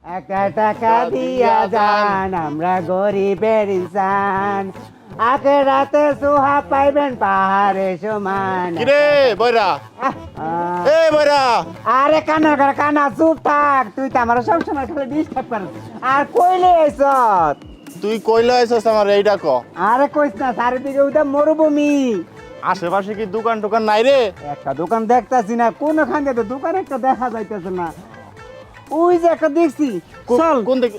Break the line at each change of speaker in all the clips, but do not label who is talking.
একটা টাকা দিয়া যান, আমরা গরিবের ইনসান, আখেরাতে সোহা পাইবেন পাহাড়ে সমান।
কিরে বইরা,
আহ,
এ বইরা,
আরে কানা করে কানা, চুপ থাক, তুই তো আমার সবসময় খালি ডিস্টার্ব করিস। আর কইলে এসত?
তুই কইলা আইছস আমার এইটা ক।
আরে কইস না, চারিদিকে ওইটা মরুভূমি।
আশেপাশে কি দোকান টোকান নাই রে?
একটা দোকান দেখতাছি না, কোনখান থেকে দোকান একটা দেখা যাইতেছে না। ওই যে একটা দেখছি, চল।
কোন দিকে?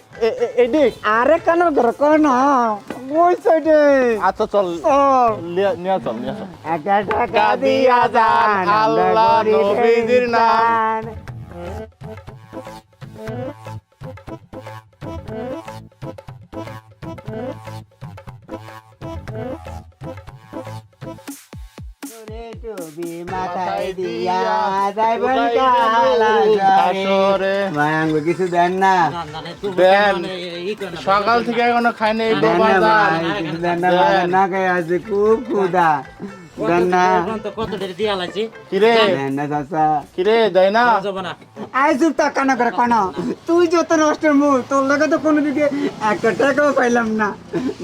এই দিক?
আরে কানা করে কানা, ওই সাইডে।
আচ্ছা চল,
চল।
নিয়া চল, নিয়া চল।
একটা টাকা দিয়া যান,
আল্লাহ নবীজির নাম।
মাথায় দিয়া যাইবেন কালা
আসরে।
মায়াঙ্গ কিছু দেন না,
দেন, সকাল থেকে এখনো খাই নাই
দেন না
বাজার।
ভাই, কিছু দেন না ভাই, না খাই আছে খুব ক্ষুধা, দেন না,
কিরে
দেন না চাচা।
কিরে দেয় না?
আই চুপ থাক, কানা করে কানা, তুই যত নষ্টের মুখ, তোর লাগে তো কোনো দিকে একটা টাকাও পাইলাম না,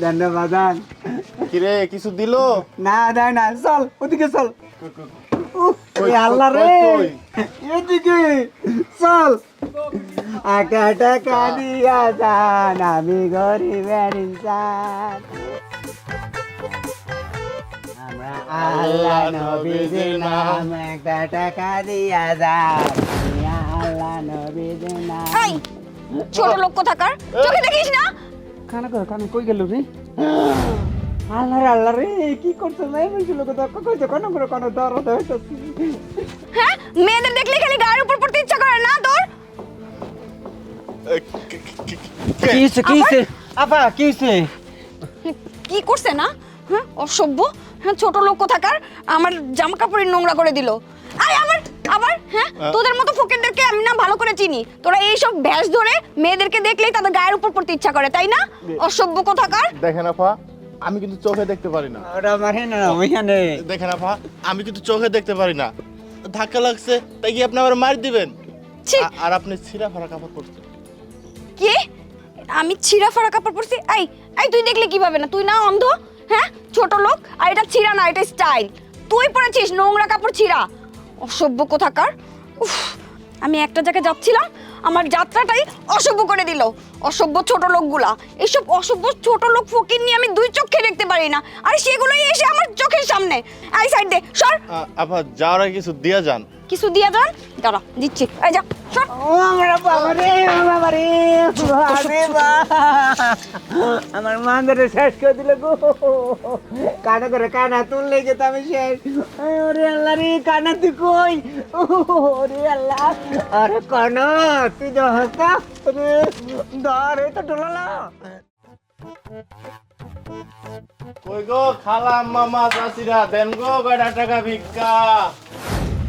দেন না বাজান।
কিরে কিছু দিলো?
না দেয় না, চল ওদিকে চল। উফ,
কই,
এ আল্লাহ রে,
কই?
এদিকে চল। একটা টাকা দিয়া যান, আমি গরিবের ইনসান, আমরা আল্লাহ নবীজির নাম, একটা টাকা দিয়া যান, আমি আল্লাহ নবীজির নাম।
এই ছোট লোক কোথাকার, চোখে দেখিস না?
খানা করে কানে কই গেল রে? আল্লাহ রে আল্লাহ রে, কি করছো নাই বুঝলো কথা, কইছো কোন করে কোন দরদ হইতাছে।
হ্যাঁ, মেয়েদের দেখলে খালি গায়ের উপর পড়তে ইচ্ছা করে না তোর?
কি হইছে আপা, কি হইছে?
কি করছে না? হ্যাঁ, অসভ্য। হ্যাঁ, ছোট লোক কোথাকার আমার জামা কাপড়ের নোংরা করে দিল। আরে আবার হ্যাঁ, তোদের মতো ফকিরদেরকে আমি না ভালো করে চিনি। তোরা এই সব ভ্যাস ধরে মেয়েদেরকে দেখলেই তাদের গায়ের উপর পড়তে ইচ্ছা করে, তাই না? অসভ্য কোথাকার।
দেখেন আপা, আমি কিন্তু চোখে দেখতে পারি না।
ওরা মারে না ওইখানে।
দেখেন আপা, আমি কিন্তু চোখে দেখতে পারি না। ধাক্কা লাগছে, তাই কি আপনি আবার মার দিবেন?
ছি,
আর আপনি ছিঁড়া ফাড়া কাপড় পরছেন।
কি? আমি ছিঁড়া ফাড়া কাপড় পরছি? এই এই তুই দেখলে কিভাবে না? তুই না অন্ধ? হ্যাঁ, ছোট লোক। আর এটা ছিঁড়া না, এটা স্টাইল। তুই পরেছিস নোংরা কাপড় ছিঁড়া, অসভ্য কোথাকার। উফ, আমি একটা জায়গায় যাচ্ছিলাম, আমার যাত্রাটাই অসভ্য করে দিল। অসভ্য ছোট লোকগুলা, এইসব অসভ্য ছোট লোক ফকির নিয়ে আমি দুই চোখে দেখতে পারি না, আর সেগুলোই এসে আমার চোখের সামনে। আই সাইড দে, সর।
আপা যাওয়ার আগে কিছু দিয়া যান।
কিছু দিয়া যান, দাঁড়া দিচ্ছি। এই যা, সর।
ও আমরা বাবা রে, বাবা রে, আরে বা, আমার মান্দারে শেষ করে দিল গো। কানা করে কানা, তোর লেগে তো আমি শেষ। ওরে আল্লাহ রে, কানা তুই কই? ওরে আল্লাহ, আরে কানা তুই দহস্তা রে, ধর এই তো ডোলালা।
কই গো খালাম মামা চাচিরা, দেন গো কয়টা টাকা ভিক্ষা।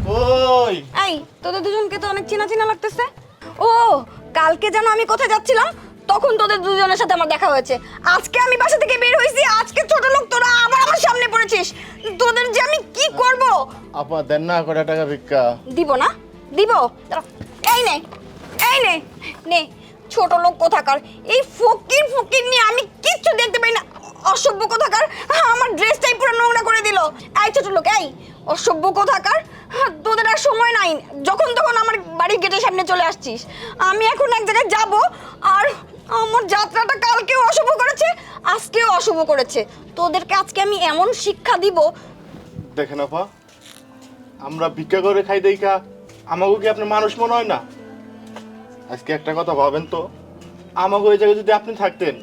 কই?
এই তোদের দুজনকে তো অনেক চেনা চেনা লাগতেছে। ও, কালকে যেন আমি কোথায় যাচ্ছিলাম তখন তোদের দুজনের সাথে আমার দেখা হয়েছে। আজকে আমি বাসা থেকে বের হইছি, আজকে ছোট লোক তোরা আবার আমার সামনে পড়েছিস। তোদের যে আমি কি করব?
আপা দেন না কয়টা টাকা ভিক্ষা।
দিব না, দিব। দাঁড়া, এই নে, এই নে, নে। ছোট লোক কোথাকার, এই ফকির ফকির নিয়ে আমি কিচ্ছু দেখতে পাই না। অসভ্য কোথাকার, আমার ড্রেসটাই পুরো নোংরা করে দিল। এই ছোট লোক, এই অসভ্য কোথাকার, তোদের আর সময় নাই, যখন তখন আমার বাড়ির গেটের সামনে চলে আসছিস। আমি এখন এক জায়গায় যাব, আর আমার যাত্রাটা কালকেও অশুভ করেছে, আজকেও অশুভ করেছে। তোদেরকে আজকে আমি এমন শিক্ষা দিব।
দেখেন আপা, আমরা ভিক্ষা করে খাই দেইখা আমাকে কি আপনি মানুষ মনে হয় না? আজকে একটা কথা ভাবেন তো, আমাকে ওই জায়গায় যদি আপনি থাকতেন,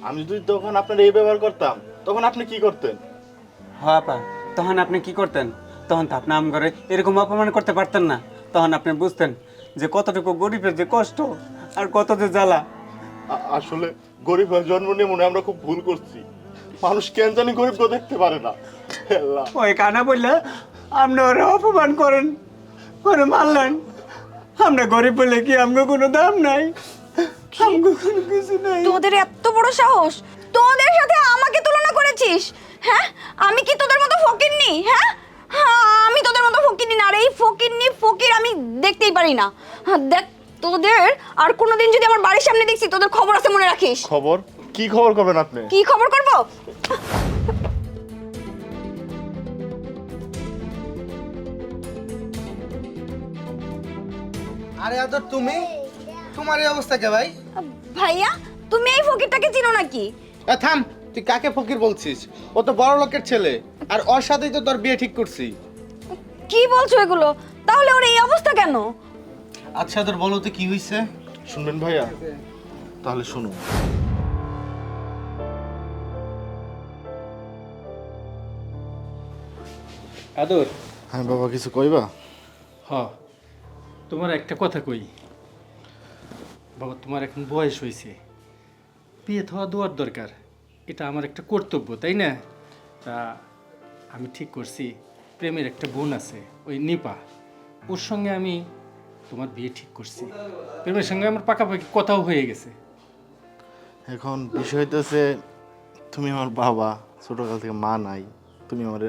আমি যদি তখন আপনার এই ব্যবহার করতাম, তখন আপনি কি করতেন?
হ্যাঁ আপা, তখন আপনি কি করতেন? তখন তো আপনি আম করে এরকম অপমান করতে পারতেন না। তখন আপনি বুঝতেন যে কতটুকু গরিবের যে কষ্ট আর কত যে জ্বালা।
আসলে গরিব হয়ে জন্ম নিয়ে মনে হয় আমরা খুব ভুল করছি। মানুষ কেন জানি গরিব তো দেখতে পারে না। আল্লাহ,
ওই কানা বললে আপনি ওরা অপমান করেন, ওরে মারলেন। আমরা গরিব বলে কি আমগো কোনো দাম নাই, আমগো কোনো কিছু নাই।
তোদের এত বড় সাহস, তোদের সাথে আমাকে তুলনা করেছিস? হ্যাঁ, আমি কি তোদের মতো ফকিরনি? হ্যাঁ, আমি তোদের মতো ফকিরনি না। আর এই ফকিরনি ফকির আমি দেখতেই পারি না। দেখ, তোদের আর কোনোদিন যদি আমার বাড়ির সামনে দেখছি তোদের খবর আছে মনে রাখিস।
খবর কি খবর করবেন আপনি?
কি খবর করব?
আরে আদর তুমি, তোমার এই অবস্থা কে ভাই?
ভাইয়া তুমি এই ফকিরটাকে চিনো নাকি?
থাম, তুই কাকে ফকির বলছিস? ও তো বড় লোকের ছেলে, আর ওর সাথেই তো তোর বিয়ে ঠিক করছি।
কি বলছো এগুলো? তাহলে ওর এই অবস্থা কেন?
আচ্ছা তোর বলো তো কি হইছে?
শুনবেন ভাইয়া? তাহলে শুনুন।
আদর,
হ্যাঁ বাবা, কিছু কইবা?
হ তোমার একটা কথা কই বাবা, তোমার এখন বয়স হয়েছে, বিয়ে হওয়া দেওয়ার দরকার, এটা আমার একটা কর্তব্য, তাই না? তা আমি ঠিক করছি, প্রেমের একটা বোন আছে ওই নিপা, ওর সঙ্গে আমি তোমার বিয়ে ঠিক করছি। প্রেমের সঙ্গে আমার পাকাপাকি কথাও হয়ে গেছে।
এখন বিষয় হইতেছে, তুমি আমার বাবা, ছোটকাল থেকে মা নাই, তুমি আমার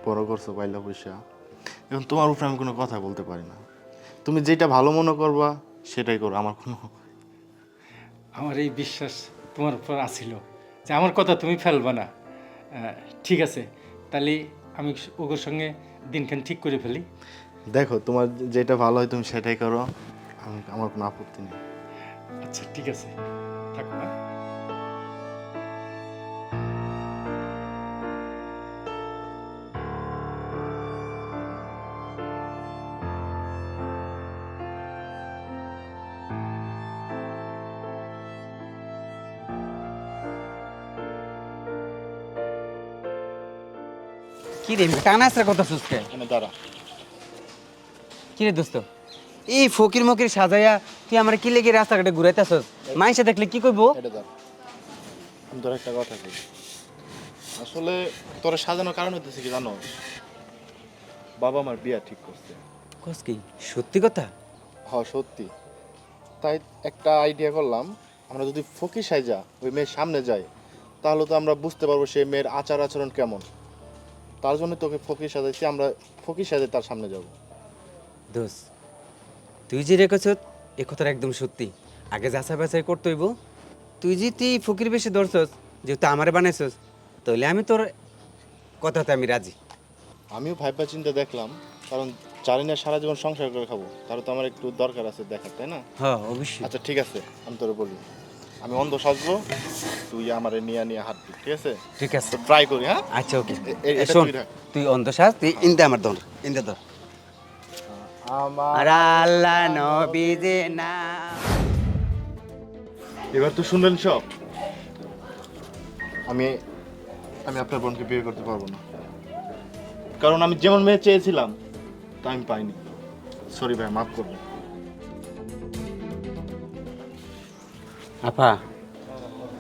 বড় করছো পয়লা পয়সা। এখন তোমার উপরে আমি কোনো কথা বলতে পারি না। তুমি যেটা ভালো মনে করবা সেটাই করো, আমার কোনো।
আমার এই বিশ্বাস তোমার উপর আছিল যে আমার কথা তুমি ফেলবা না। ঠিক আছে, তাহলে আমি ওর সঙ্গে দিনখান ঠিক করে ফেলি।
দেখো, তোমার যেটা ভালো হয় তুমি সেটাই করো, আমার কোনো আপত্তি নেই।
আচ্ছা ঠিক আছে, থাকো হ্যাঁ।
কি রে টানা আসরা কথা সুস্কে?
এনে দাঁড়া।
কি রে দোস্ত, এই ফকির মকির সাজাইয়া তুই আমার কি লেগে রাস্তাঘাটে ঘুরাইতেছস? মাইসে দেখলে কি কইবো?
এটা দাঁড়া, আমি তোর একটা কথা কই। আসলে তোর সাজানোর কারণ হইতেছে কি জানো? বাবা আমার বিয়া ঠিক করছে।
কস কি সত্যি কথা?
হ্যাঁ সত্যি। তাই একটা আইডিয়া করলাম, আমরা যদি ফকির সাইজা ওই মেয়ের সামনে যাই, তাহলে তো আমরা বুঝতে পারবো সেই মেয়ের আচার আচরণ কেমন। তার জন্য তোকে ফকির সাজাইছি, আমরা ফকির সাজে তার সামনে যাব।
দোস, তুই যে রেখেছ এ কথাটা একদম সত্যি। আগে যাচাই বাছাই করতে হইব। তুই ফকির বেশি ধরছস, যেহেতু আমারে বানাইছস, তাহলে আমি তোর কথাতে আমি রাজি।
আমিও ভাইবা চিন্তা দেখলাম, কারণ জানি না সারা জীবন সংসার করে খাবো, তাহলে তো আমার একটু দরকার আছে দেখার, তাই না?
হ্যাঁ অবশ্যই।
আচ্ছা ঠিক আছে, আমি তোরে বলি, আমি অন্ধ সাজবো, তুই আমারে নিয়ে নিয়ে হাঁটবি, ঠিক আছে?
ঠিক আছে,
ট্রাই করি, হ্যাঁ?
আচ্ছা ওকে।
এটা
শোন,
তুই রাখ।
তুই অন্ধশ্বাস, তুই ইন্দে আমার ধর, ইন্দে ধর। আর আল্লাহ নবীজে না।
এবার তো শুনলেন সব। আমি আমি আপনার বোনকে বিয়ে করতে পারবো না, কারণ আমি যেমন মেয়ে চেয়েছিলাম তা আমি পাইনি। সরি ভাই, মাফ করবেন।
আপা,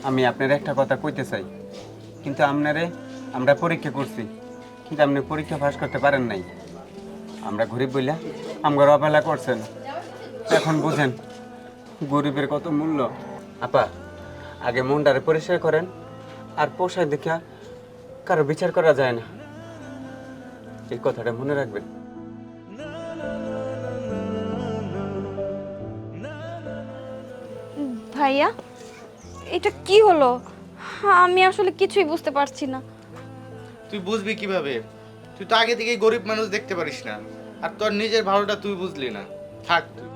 আমি আপনার একটা কথা কইতে চাই, কিন্তু আমরা পরীক্ষা করছি, কিন্তু আপনি পরীক্ষা পাস করতে পারেন নাই। আমরা গরিব বইলা আমার অবহেলা করছেন, এখন বুঝেন গরিবের কত মূল্য। আপা, আগে মনটারে পরিষ্কার করেন, আর পোষায় দেখা কারো বিচার করা যায় না, এই কথাটা মনে রাখবেন।
ভাইয়া এটা কি হলো? আমি আসলে কিছুই বুঝতে পারছি না।
তুই বুঝবি কিভাবে? তুই তো আগে থেকেই গরিব মানুষ দেখতে পারিস না, আর তোর নিজের ভালোটা তুই বুঝলি না। থাক তুই।